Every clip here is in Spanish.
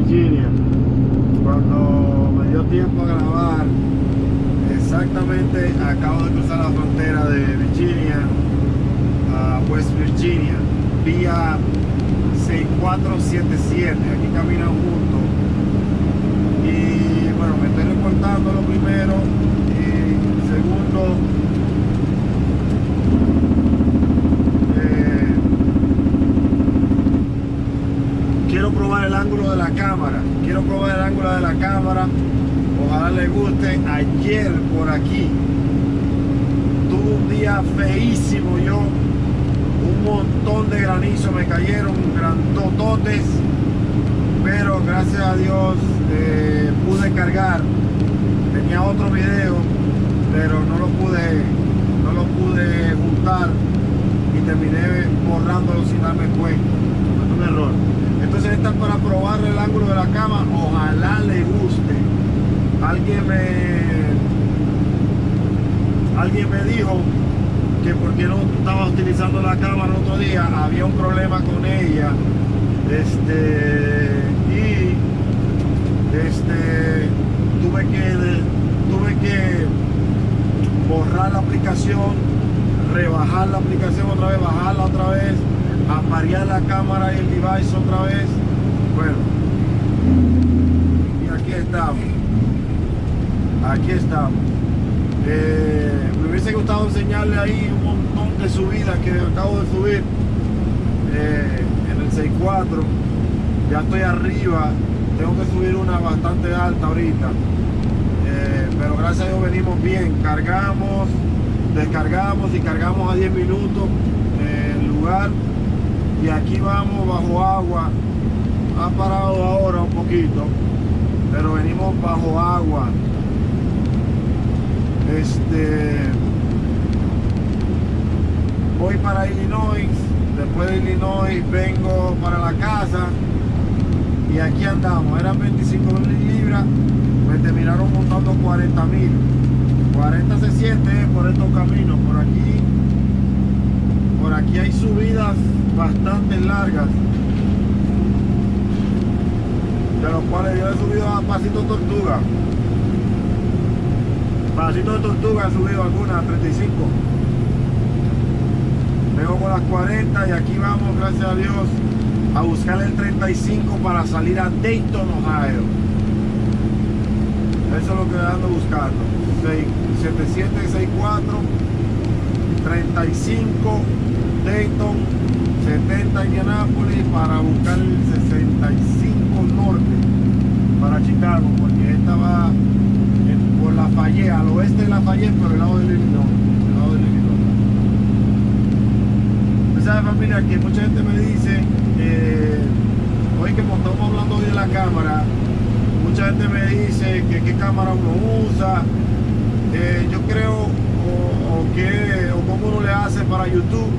Virginia. Cuando me dio tiempo a grabar, exactamente acabo de cruzar la frontera de Virginia a West Virginia vía 6477. Aquí caminan juntos. Y bueno, me estoy reportando lo primero. Y segundo, quiero probar el ángulo de la cámara. Ojalá les guste. Ayer por aquí tuve un día feísimo yo. Un montón de granizo me cayeron, grandototes. Pero gracias a Dios pude cargar. Tenía otro video, pero no lo pude juntar y terminé borrándolo sin darme cuenta. Fue un error. Entonces esta es para probar el ángulo de la cama. Ojalá le guste. Alguien me dijo que porque no estaba utilizando la cámara el otro día, había un problema con ella. Tuve que borrar la aplicación, rebajar la aplicación otra vez, bajarla otra vez, aparear la cámara y el device otra vez. Bueno, y aquí estamos. Me hubiese gustado enseñarle ahí un montón de subidas que acabo de subir en el 64. Ya estoy arriba, tengo que subir una bastante alta ahorita, pero gracias a Dios venimos bien. Cargamos, descargamos y cargamos a 10 minutos el lugar, y aquí vamos bajo agua. Ha parado ahora un poquito, pero venimos bajo agua. Voy para Illinois. Después de Illinois vengo para la casa y aquí andamos. Eran 25.000 libras, me terminaron montando 40.000. 40 se siente por estos caminos. Por aquí hay subidas bastante largas, de los cuales yo he subido a Pasito Tortuga. Pasito de Tortuga he subido algunas, 35. Vengo con las 40 y aquí vamos, gracias a Dios, a buscar el 35 para salir a Dayton, Ohio. Eso es lo que ando buscando. 7764, 35 Dayton, 70 Indianapolis, para buscar el 65 norte para Chicago, porque esta va por Lafayette, al oeste de Lafayette, por el lado del Illinois. ¿Sabe, familia? Que mucha gente me dice, hoy que estamos hablando hoy de la cámara, mucha gente me dice que qué cámara uno usa. Yo creo, o cómo uno le hace para YouTube.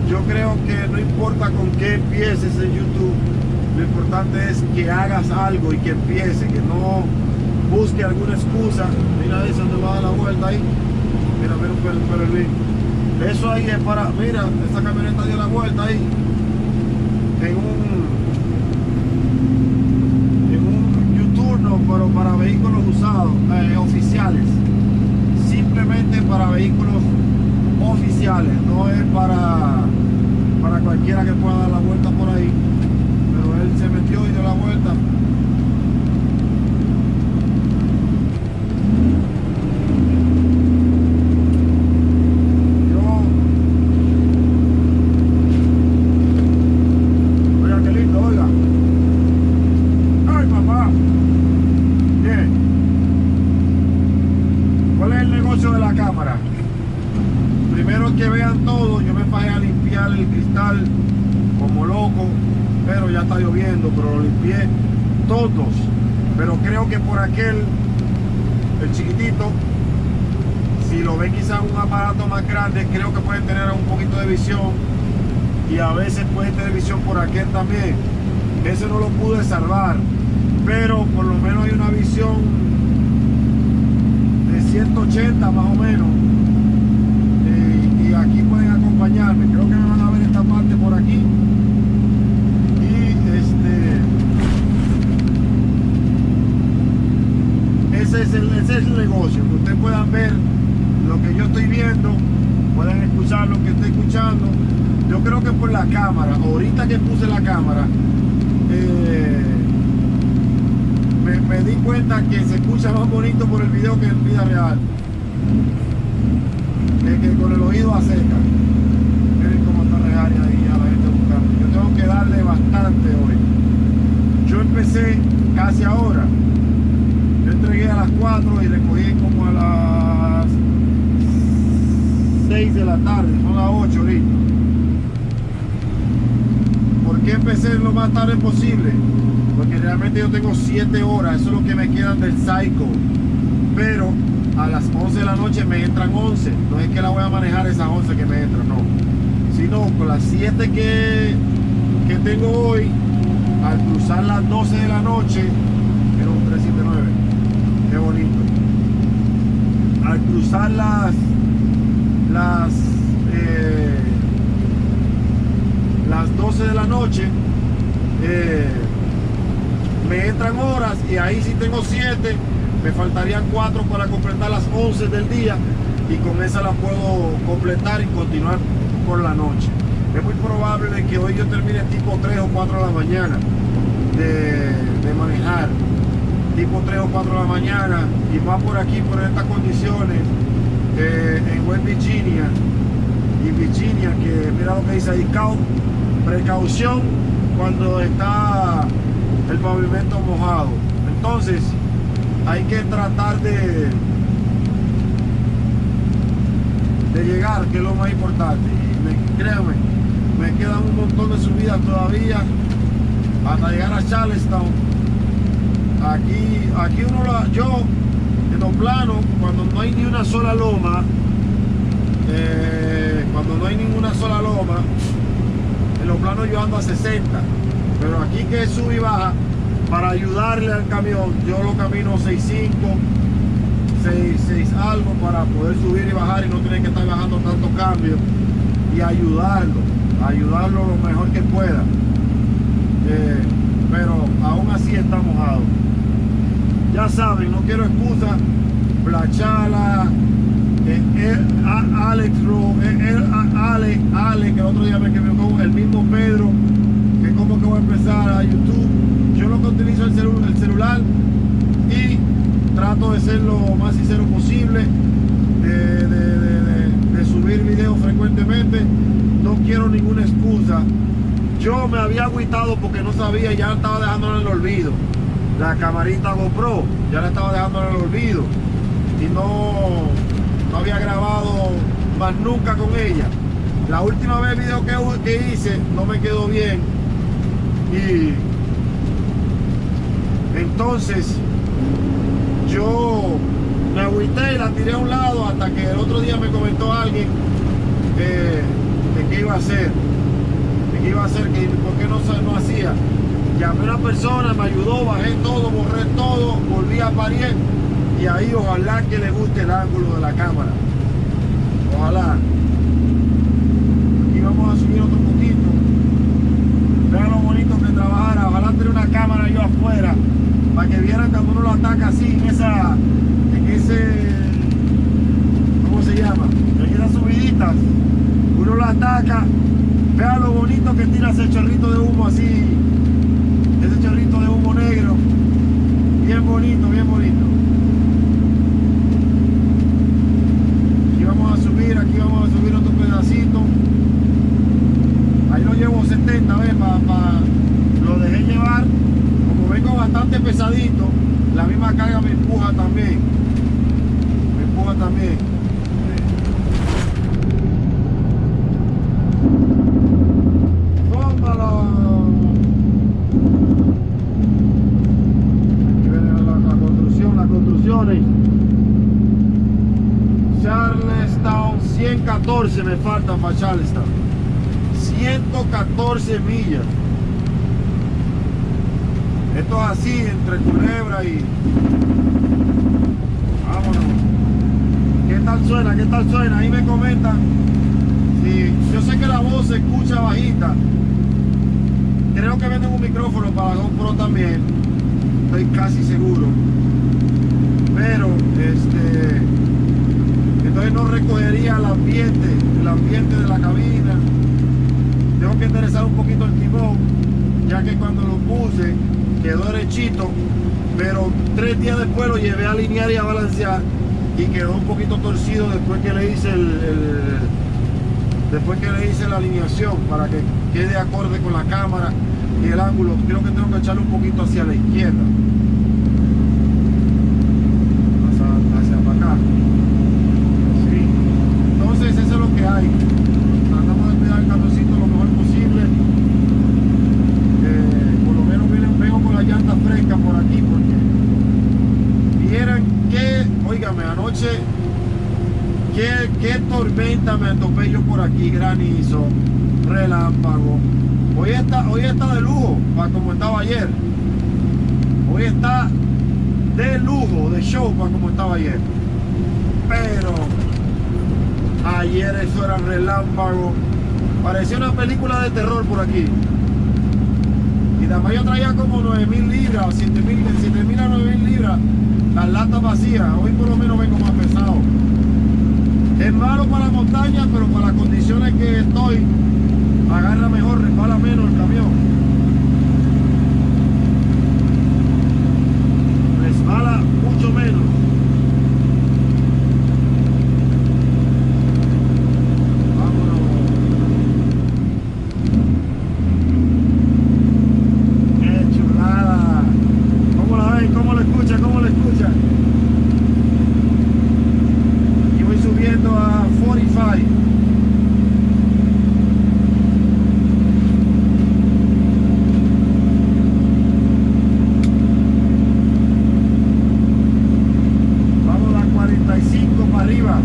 Yo creo que no importa con qué empieces en YouTube, lo importante es que hagas algo y que empiece, que no busque alguna excusa. Mira eso, donde va a dar la vuelta ahí. Mira un perolín. Eso ahí es para, mira, esa camioneta dio la vuelta ahí en un U-turno, pero para vehículos usados, oficiales. Simplemente para vehículos oficiales, no es para cualquiera que pueda dar la vuelta por ahí. Pero él se metió y dio la vuelta. De la cámara, primero que vean todo. Yo me fajé a limpiar el cristal como loco, pero ya está lloviendo, pero lo limpié todos. Pero creo que por aquel, el chiquitito, si lo ven quizás un aparato más grande, creo que puede tener un poquito de visión, y a veces puede tener visión por aquel también. Ese no lo pude salvar, pero por lo menos hay una visión 180 más o menos, y aquí pueden acompañarme. Creo que me van a ver esta parte por aquí, y ese es el negocio, que ustedes puedan ver lo que yo estoy viendo, puedan escuchar lo que estoy escuchando. Yo creo que por la cámara, ahorita que puse la cámara, me di cuenta que se escucha más bonito por el video que en vida real, que con el oído a seca. Miren cómo está la área ahí a la gente buscando. Yo tengo que darle bastante hoy. Yo empecé casi ahora. Yo entregué a las 4 y recogí como a las 6 de la tarde, son las 8 ahorita. ¿Por qué empecé lo más tarde posible? Porque realmente yo tengo 7 horas, eso es lo que me quedan del cycle. Pero a las 11 de la noche me entran 11. No es que la voy a manejar esas 11 que me entran, no. Sino con las 7 que tengo hoy, al cruzar las 12 de la noche, era un 379. Qué bonito. Al cruzar las 12 de la noche, me entran horas y ahí sí tengo 7, me faltarían 4 para completar las 11 del día y con esa la puedo completar y continuar por la noche. Es muy probable que hoy yo termine tipo 3 o 4 de la mañana de manejar, tipo 3 o 4 de la mañana, y más por aquí, por estas condiciones, en West Virginia y Virginia, que mira lo que dice ahí, precaución cuando está el pavimento mojado. Entonces hay que tratar de llegar, que es lo más importante. Y créanme, me quedan un montón de subidas todavía hasta llegar a Charleston. Aquí yo en los planos, cuando no hay ni una sola loma, en los planos yo ando a 60, pero aquí que sube y baja, para ayudarle al camión, yo lo camino 6.5, 6 algo, para poder subir y bajar y no tener que estar bajando tanto cambio, y ayudarlo lo mejor que pueda. Pero aún así está mojado. Ya saben, no quiero excusa. Plachala, Ale, que el otro día me quedó, el mismo Pedro, que como que voy a empezar a YouTube. Yo lo que utilizo el celular y trato de ser lo más sincero posible, de subir videos frecuentemente. No quiero ninguna excusa. Yo me había agüitado porque no sabía, ya estaba dejando en el olvido la camarita GoPro, ya la estaba dejando en el olvido y no había grabado más nunca con ella. La última vez video que hice no me quedó bien y entonces yo me agüité y la tiré a un lado hasta que el otro día me comentó alguien de qué iba a hacer. Que por qué no hacía. Llamé a una persona, me ayudó, bajé todo, borré todo, volví a parir y ahí ojalá que le guste el ángulo de la cámara. Ojalá. Aquí vamos a subir otro poquito. Vean lo bonito que trabajara. Ojalá tener una cámara yo afuera para que vieran cuando uno lo ataca así en ese, ¿cómo se llama? En esas subiditas. Uno lo ataca. Vean lo bonito que tira ese chorrito de humo así, ese chorrito de humo negro, bien bonito, bien bonito. Aquí vamos a subir otro pedacito. Ahí lo llevo 70, ¿ves? Lo dejé llevar, como vengo bastante pesadito, la misma carga me empuja también. Charleston, 114 me faltan para Charleston. 114 millas. Esto es así, entre Culebra y... vámonos. ¿Qué tal suena? Ahí me comentan. Sí, yo sé que la voz se escucha bajita. Creo que venden un micrófono para GoPro también. Estoy casi seguro. pero entonces no recogería el ambiente de la cabina. Tengo que enderezar un poquito el timón, ya que cuando lo puse quedó derechito, pero 3 días después lo llevé a alinear y a balancear y quedó un poquito torcido después que le hice la alineación para que quede acorde con la cámara y el ángulo. Creo que tengo que echarle un poquito hacia la izquierda, hacia para acá. Sí. Entonces eso es lo que hay. Tratamos de cuidar el camioncito lo mejor posible. Por lo menos vengo con la llanta fresca por aquí, porque vieran que, óigame, anoche qué tormenta me topé yo por aquí, granizo, relámpago. Hoy está de lujo, para como estaba ayer. Hoy está de lujo, de show, para como estaba ayer. Pero ayer eso era relámpago. Parecía una película de terror por aquí. Y además yo traía como 9.000 libras, 7.000 a 9.000 libras, las latas vacías. Hoy por lo menos vengo más pesado. Es malo para la montaña, pero para las condiciones que estoy, agarra mejor, resbala menos el camión. Resbala mucho menos. Vámonos. ¡Qué chulada! ¿Cómo la ven? ¿Cómo la escuchan? ¿Cómo la escuchan? Y voy subiendo a 45. Arriba.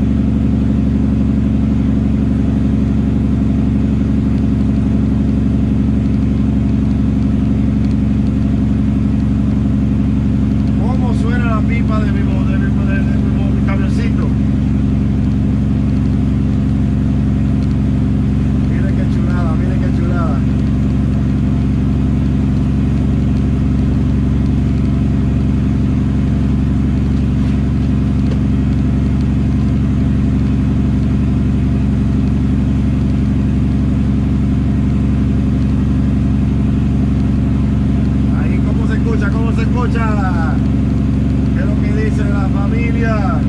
¿Cómo suena la pipa de mi camioncito? Miren qué chulada, miren qué chulada. ¿Cómo se escucha? ¿Qué es lo que dice la familia?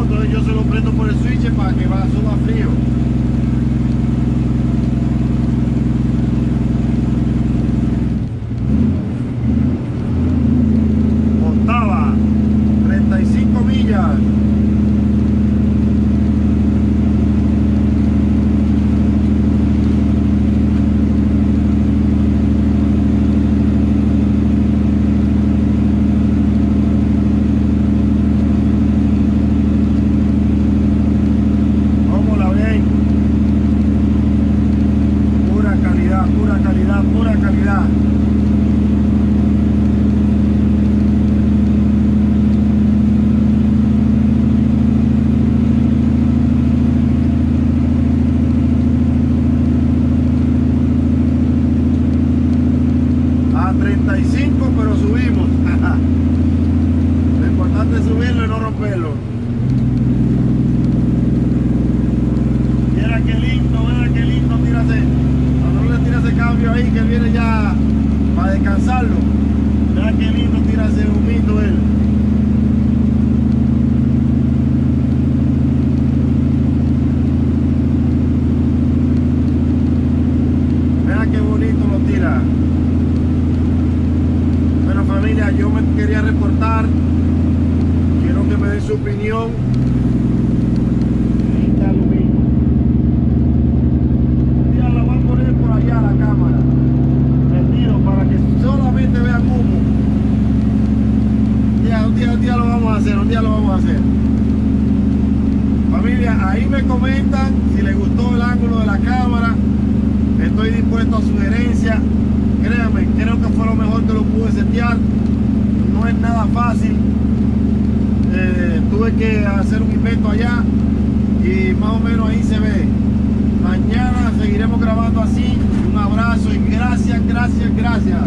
Entonces yo se lo prendo por el switch para que suba frío. Octava, 35 millas. Pura calidad. A 35, pero subimos. Lo importante es subirlo y no romperlo. Mira qué lindo, tírase. Tira ese cambio ahí que viene ya para descansarlo. Mira qué lindo tira ese humito él. Mira qué bonito lo tira. Bueno, familia, yo me quería reportar. Quiero que me den su opinión. Por allá la cámara prendido para que solamente vean humo. día lo vamos a hacer. Familia, ahí me comentan si les gustó el ángulo de la cámara. Estoy dispuesto a sugerencias. Créanme, creo que fue lo mejor que lo pude setear. No es nada fácil. Tuve que hacer un invento allá y más o menos ahí se ve. Mañana seguiremos grabando así. Un abrazo y gracias, gracias, gracias.